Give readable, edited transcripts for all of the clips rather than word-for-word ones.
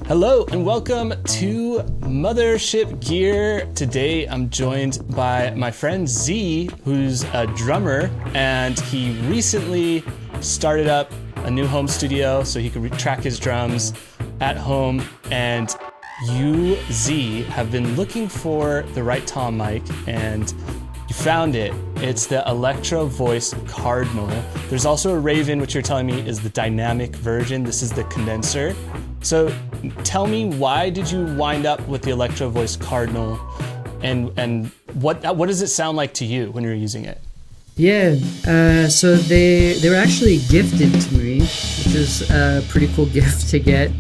Hello and welcome to Mothership Gear. Today I'm joined by my friend Z, who's a drummer, and he recently started up a new home studio so he could track his drums at home. And you, Z, have been looking for the right tom mic, and you found it. It's the Electrovoice Cardinal. There's also a Raven, which you're telling me is the dynamic version. This is the condenser. So tell me, why did you wind up with the Electrovoice Cardinal, and what does it sound like to you when you're using it? Yeah, so they were actually gifted to me, which is a pretty cool gift to get.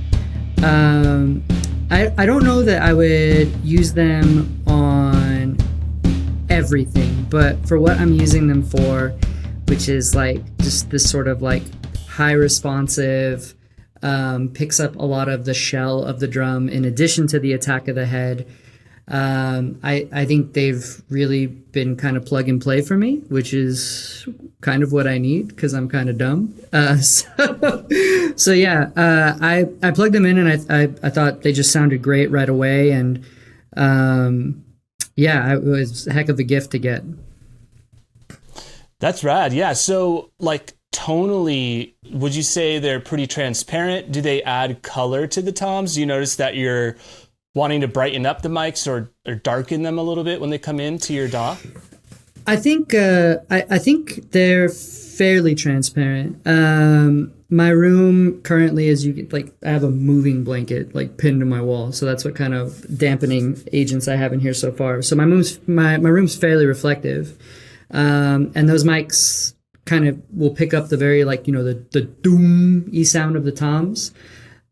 I don't know that I would use them on everything, but for what I'm using them for, which is like just this sort of like high responsive, picks up a lot of the shell of the drum in addition to the attack of the head. I think they've really been kind of plug and play for me, which is kind of what I need because I'm kind of dumb. So yeah, I plugged them in and I thought they just sounded great right away. And yeah, it was a heck of a gift to get. That's rad. Yeah. So like tonally, would you say they're pretty transparent? Do they add color to the toms? Do you notice that you're wanting to brighten up the mics or darken them a little bit when they come into your DAW? I think I think they're fairly transparent. My room currently is I have a moving blanket like pinned to my wall, so that's what kind of dampening agents I have in here so far. So my room's fairly reflective, and those mics kind of will pick up the very the doom-y sound of the toms.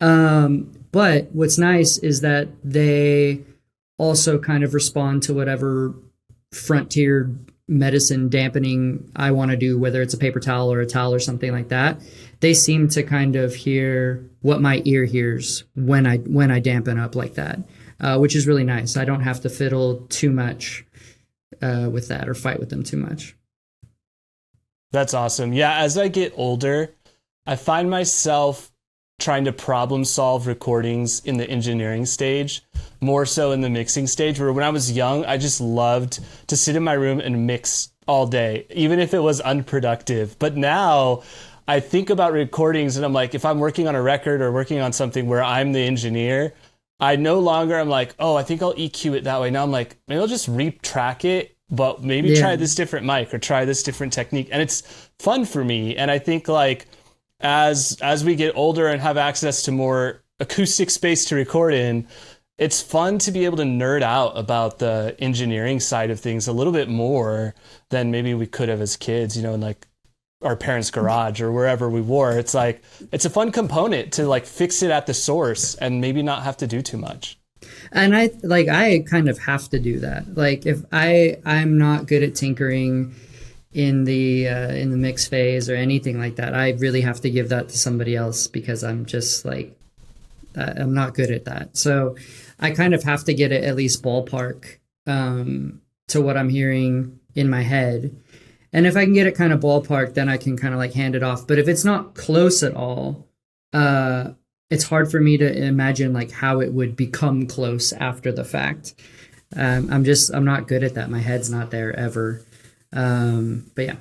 But what's nice is that they also kind of respond to whatever frontier medicine dampening I want to do, whether it's a paper towel or a towel or something like that. They seem to kind of hear what my ear hears when I dampen up like that, which is really nice. I don't have to fiddle too much with that or fight with them too much. That's awesome. Yeah, as I get older, I find myself trying to problem solve recordings in the engineering stage, more so in the mixing stage, where when I was young, I just loved to sit in my room and mix all day, even if it was unproductive. But now I think about recordings and I'm like, if I'm working on a record or working on something where I'm the engineer, I no longer am like, oh, I think I'll EQ it that way. Now I'm like, maybe I'll just retrack it, but maybe try this different mic or try this different technique. And it's fun for me. And I think like, as we get older and have access to more acoustic space to record in, it's fun to be able to nerd out about the engineering side of things a little bit more than maybe we could have as kids, in like our parents' garage or wherever we were. It's like, it's a fun component to like fix it at the source and maybe not have to do too much. And I kind of have to do that. Like if I'm not good at tinkering in the mix phase or anything like that, I really have to give that to somebody else because I'm just like, I'm not good at that. So I kind of have to get it at least ballpark to what I'm hearing in my head. And if I can get it kind of ballpark, then I can kind of like hand it off. But if it's not close at all, it's hard for me to imagine like how it would become close after the fact. I'm not good at that. My head's not there ever. But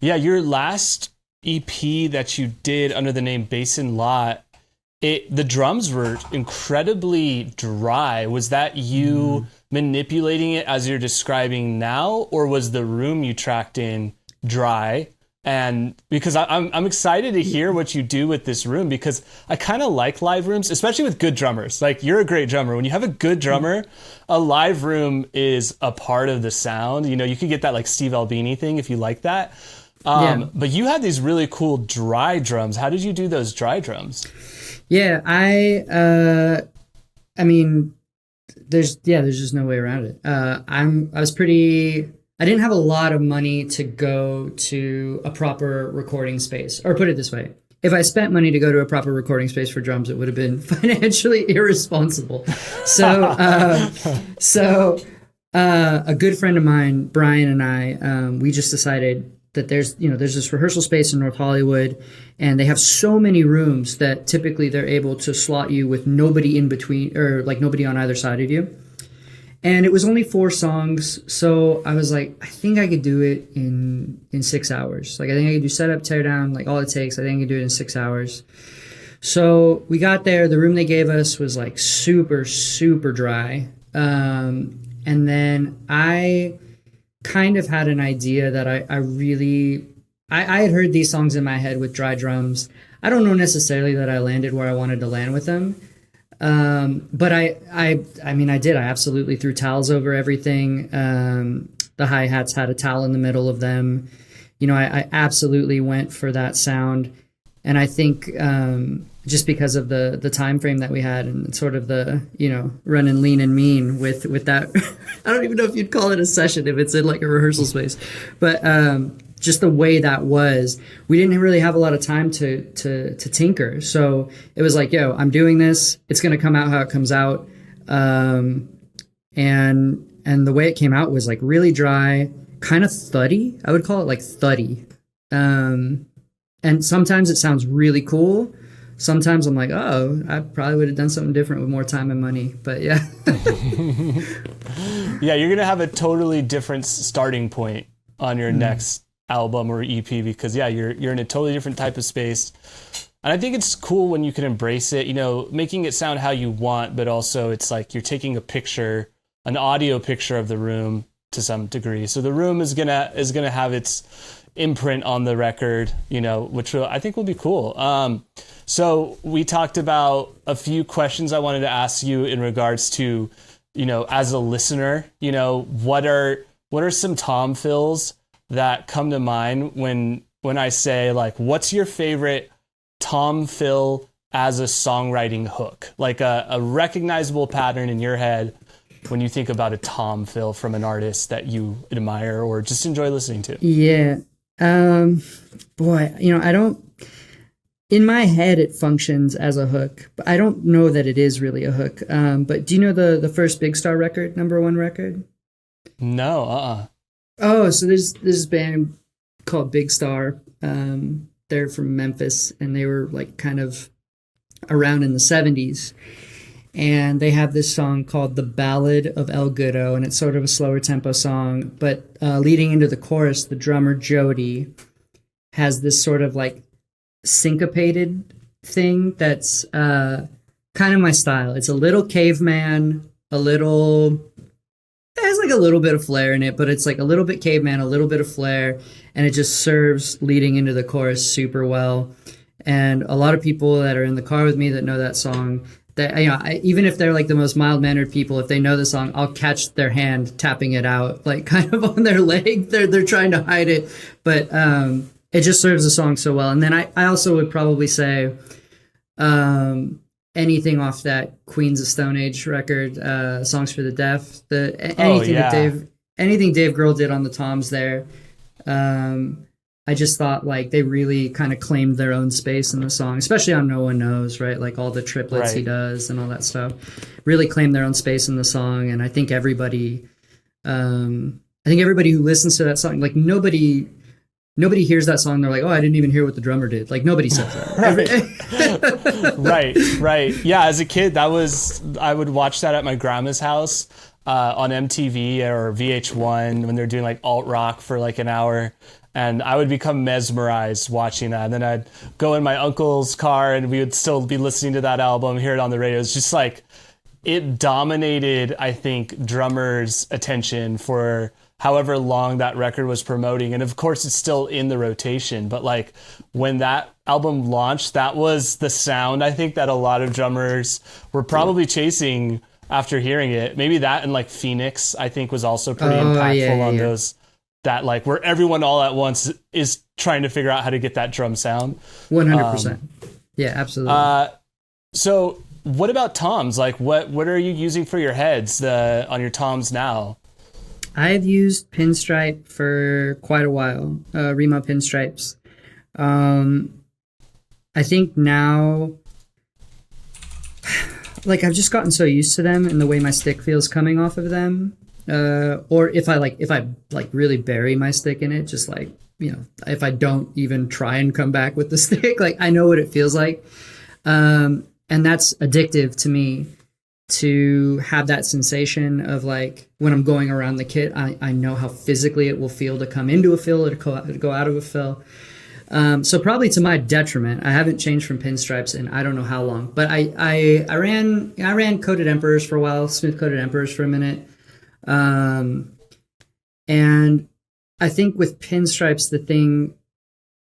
yeah, your last EP that you did under the name Basin Lot, the drums were incredibly dry. Was that you manipulating it as you're describing now, or was the room you tracked in dry? And because I'm excited to hear what you do with this room, because I kind of like live rooms, especially with good drummers. Like, you're a great drummer. When you have a good drummer, a live room is a part of the sound. You could get that like Steve Albini thing if you like that. But you had these really cool dry drums. How did you do those dry drums? Yeah, I mean, there's just no way around it. I didn't have a lot of money to go to a proper recording space, or put it this way. If I spent money to go to a proper recording space for drums, it would have been financially irresponsible. So a good friend of mine, Brian, and I, we just decided that there's this rehearsal space in North Hollywood, and they have so many rooms that typically they're able to slot you with nobody in between, or like nobody on either side of you. And it was only 4 songs, so I was like, I think I could do it in 6 hours. Like, I think I could do setup, tear down, like all it takes. I think I could do it in 6 hours. So we got there. The room they gave us was like super, super dry. And then I kind of had an idea that I had heard these songs in my head with dry drums. I don't know necessarily that I landed where I wanted to land with them. But I mean, I did. I absolutely threw towels over everything. The hi-hats had a towel in the middle of them. I absolutely went for that sound. And I think just because of the time frame that we had and sort of the, running lean and mean with that, I don't even know if you'd call it a session if it's in like a rehearsal space. But just the way that was, we didn't really have a lot of time to tinker. So it was like, yo, I'm doing this. It's going to come out how it comes out. And the way it came out was like really dry, kind of thuddy. I would call it like thuddy. And sometimes it sounds really cool. Sometimes I'm like, oh, I probably would have done something different with more time and money. But yeah. Yeah, you're going to have a totally different starting point on your next album or EP because, yeah, you're in a totally different type of space. And I think it's cool when you can embrace it, making it sound how you want, but also it's like you're taking a picture, an audio picture of the room to some degree. So the room is gonna have its imprint on the record, which I think will be cool. So we talked about a few questions I wanted to ask you in regards to, as a listener, what are some Tom fills that come to mind when I say, like, what's your favorite Tom fill as a songwriting hook? Like a recognizable pattern in your head when you think about a Tom fill from an artist that you admire or just enjoy listening to. Yeah. Boy, I don't, in my head it functions as a hook, but I don't know that it is really a hook. But do you know the first Big Star record, #1 record? No, Oh, so there's this band called Big Star. They're from Memphis, and they were like kind of around in the 70s. And they have this song called The Ballad of El Goodo, and it's sort of a slower tempo song. But leading into the chorus, the drummer Jody has this sort of like syncopated thing that's kind of my style. It's a little caveman, it has like a little bit of flair in it, but it's like a little bit caveman, a little bit of flair, and it just serves leading into the chorus super well. And a lot of people that are in the car with me that know that song, that even if they're like the most mild-mannered people, if they know the song, I'll catch their hand tapping it out, like kind of on their leg. They're trying to hide it, but it just serves the song so well. And then I also would probably say anything off that Queens of Stone Age record, Songs for the Deaf, anything Dave Grohl did on the toms there. I just thought like they really kind of claimed their own space in the song, especially on No One Knows, right? Like all the triplets he does and all that stuff really claimed their own space in the song. And I think everybody who listens to that song, like nobody hears that song, they're like, oh, I didn't even hear what the drummer did. Like nobody says that. Right. Yeah, as a kid, I would watch that at my grandma's house on MTV or VH1 when they're doing like alt rock for like an hour. And I would become mesmerized watching that. And then I'd go in my uncle's car and we would still be listening to that album, hear it on the radio. It's just like, it dominated, I think, drummers' attention for however long that record was promoting. And of course, it's still in the rotation. But like when that album launched, that was the sound, I think, that a lot of drummers were probably chasing after hearing it. Maybe that and like Phoenix, I think, was also pretty impactful on those. That like where everyone all at once is trying to figure out how to get that drum sound. 100%. Yeah, absolutely. So what about toms? Like what are you using for your heads on your toms now? I've used pinstripe for quite a while, Remo pinstripes. I think now, like I've just gotten so used to them and the way my stick feels coming off of them. Or if I really bury my stick in it, just like if I don't even try and come back with the stick, like I know what it feels like. And that's addictive to me, to have that sensation of like when I'm going around the kit, I know how physically it will feel to come into a fill or to go out of a fill. So probably to my detriment, I haven't changed from pinstripes in I don't know how long, but I ran coated emperors for a while, smooth coated emperors for a minute. And I think with pinstripes, the thing,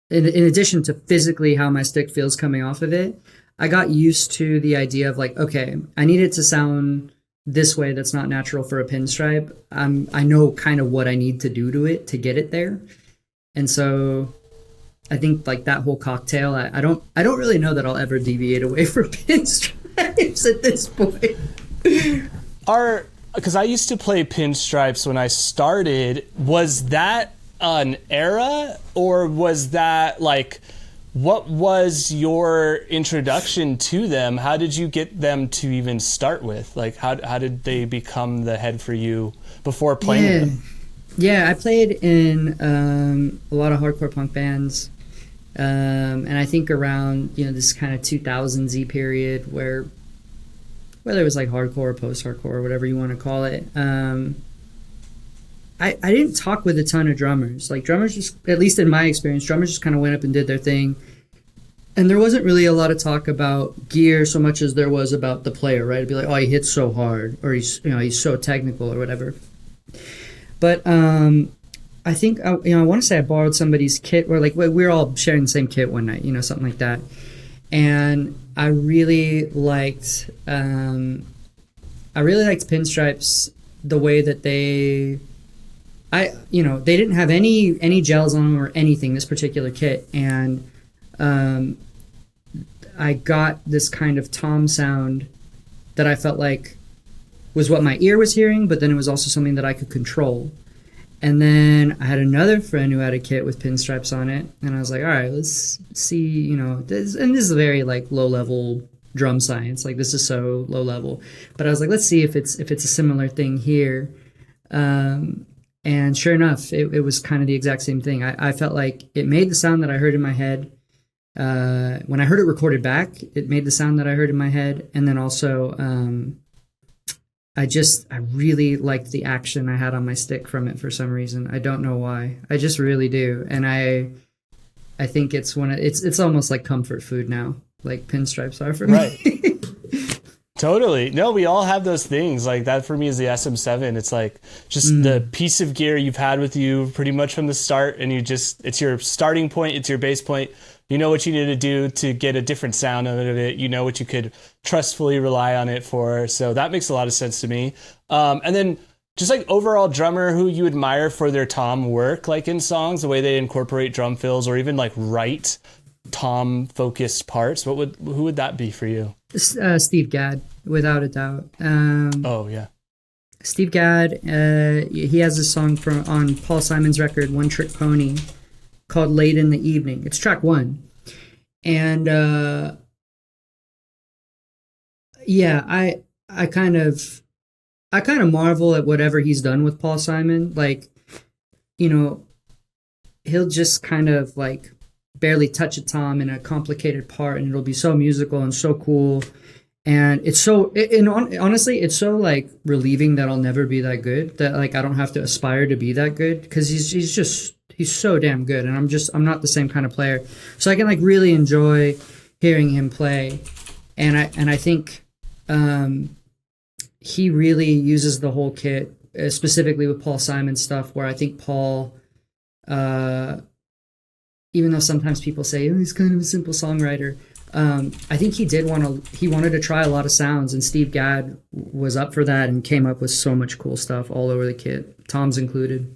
in addition to physically how my stick feels coming off of it, I got used to the idea of like, okay, I need it to sound this way that's not natural for a pinstripe. I know kind of what I need to do to it to get it there. And so I think like that whole cocktail, I don't really know that I'll ever deviate away from pinstripes at this point. Because I used to play pinstripes when I started, was that an era, or was that like, what was your introduction to them? How did you get them to even start with? Like, how did they become the head for you before playing them? Yeah, I played in a lot of hardcore punk bands. And I think around, this kind of 2000s period where, whether it was like hardcore or post-hardcore or whatever you want to call it, I didn't talk with a ton of drummers. Like drummers just, at least in my experience, drummers just kind of went up and did their thing. And there wasn't really a lot of talk about gear so much as there was about the player, right? It'd be like, oh, he hits so hard, or he's so technical or whatever. But I think, I want to say I borrowed somebody's kit, or like we were all sharing the same kit one night, something like that. And I really liked pinstripes, the way that they didn't have any gels on them or anything, this particular kit. And I got this kind of tom sound that I felt like was what my ear was hearing, but then it was also something that I could control. And then I had another friend who had a kit with pinstripes on it, and I was like, all right, let's see, this is a very like low level drum science, like this is so low level, but I was like, let's see if it's a similar thing here. And sure enough, it was kind of the exact same thing. I felt like it made the sound that I heard in my head. When I heard it recorded back, it made the sound that I heard in my head. And then also, I really liked the action I had on my stick from it for some reason. I don't know why. I just really do. And I think it's it's almost like comfort food now, like pinstripes are for me. Right. Totally. No, we all have those things. Like that for me is the SM7. It's like just the piece of gear you've had with you pretty much from the start, and it's your starting point, it's your base point. You know what you need to do to get a different sound out of it. You know what you could trustfully rely on it for. So that makes a lot of sense to me. And then just like overall drummer who you admire for their tom work, like in songs, the way they incorporate drum fills or even like write tom focused parts. Who would that be for you? Steve Gadd, without a doubt. Oh yeah, Steve Gadd. He has a song on Paul Simon's record, One Trick Pony, called "Late in the Evening." It's track 1, and I kind of marvel at whatever he's done with Paul Simon. Like, he'll just kind of like barely touch a tom in a complicated part, and it'll be so musical and so cool. And it's so, honestly, it's so like relieving that I'll never be that good, that like I don't have to aspire to be that good, because he's so damn good, and I'm not the same kind of player. So I can like really enjoy hearing him play. And I think he really uses the whole kit, specifically with Paul Simon stuff, where I think Paul, even though sometimes people say, oh, he's kind of a simple songwriter, I think he wanted to try a lot of sounds, and Steve Gadd was up for that and came up with so much cool stuff all over the kit, toms included.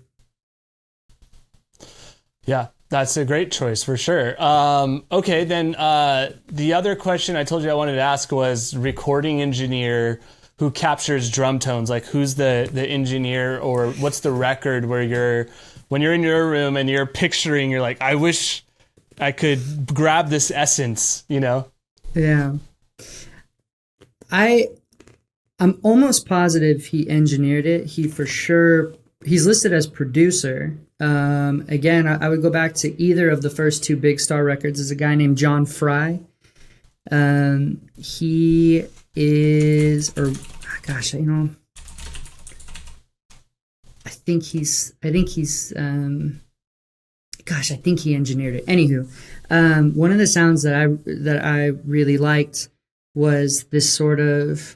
Yeah, that's a great choice for sure. Okay, then the other question I told you I wanted to ask was recording engineer who captures drum tones. Like, who's the engineer, or what's the record where when you're in your room and you're picturing, you're like, I wish I could grab this essence, Yeah. I'm almost positive he engineered it. He for sure he's listed as producer. Again, I would go back to either of the first two Big Star records. There's a guy named John Fry. He is, or gosh, I think he engineered it. Anywho, one of the sounds that I really liked was this sort of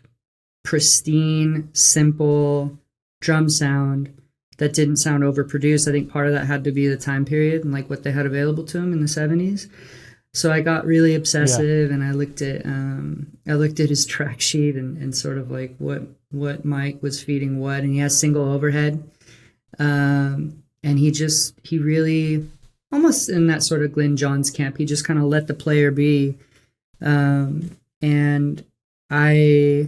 pristine, simple drum sound that didn't sound overproduced. I think part of that had to be the time period and like what they had available to him in the 70s. So I got really obsessive, and I looked at his track sheet and sort of like what mic was feeding what, and he has single overhead. And he really, almost in that sort of Glyn Johns camp, he just kind of let the player be. And I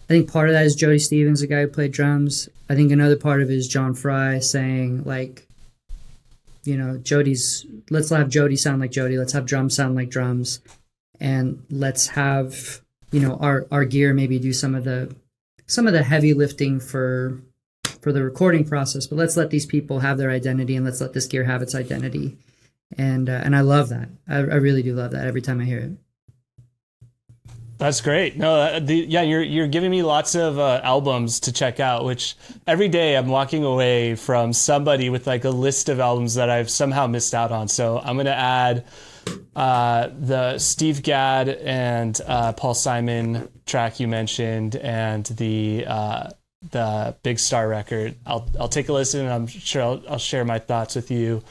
think part of that is Jody Stevens, the guy who played drums. I think another part of it is John Fry saying, like, let's have Jody sound like Jody. Let's have drums sound like drums. And let's have, our gear maybe do some of the heavy lifting for the recording process, but let's let these people have their identity, and let's let this gear have its identity. And I love that. I really do love that every time I hear it. That's great. No, you're giving me lots of albums to check out, which every day I'm walking away from somebody with like a list of albums that I've somehow missed out on. So I'm going to add the Steve Gadd and Paul Simon track you mentioned, and the Big Star record. I'll take a listen, and I'm sure I'll share my thoughts with you.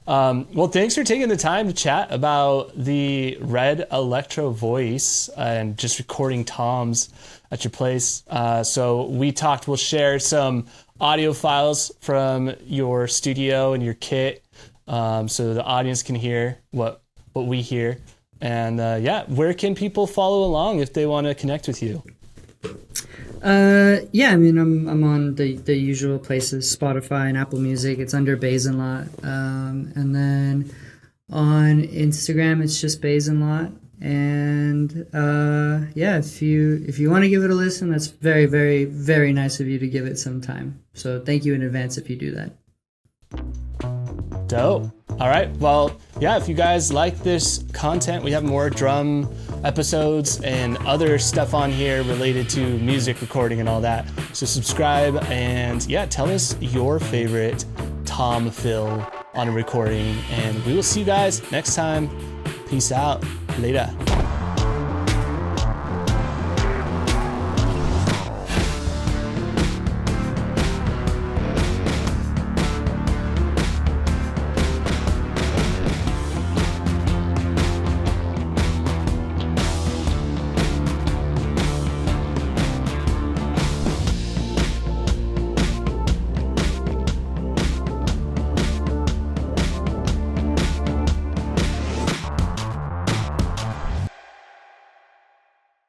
Well, thanks for taking the time to chat about the Red Electrovoice and just recording toms at your place. So we'll share some audio files from your studio and your kit, so the audience can hear what we hear. And where can people follow along if they want to connect with you? I'm on the usual places, Spotify and Apple Music. It's under Basin Lot. And then on Instagram, it's just Basin Lot. And if you want to give it a listen, that's very, very, very nice of you to give it some time. So thank you in advance if you do that. Dope. All right. Well, if you guys like this content, we have more drum episodes and other stuff on here related to music recording and all that. So subscribe, and tell us your favorite tom fill on a recording, and we will see you guys next time. Peace out. Later.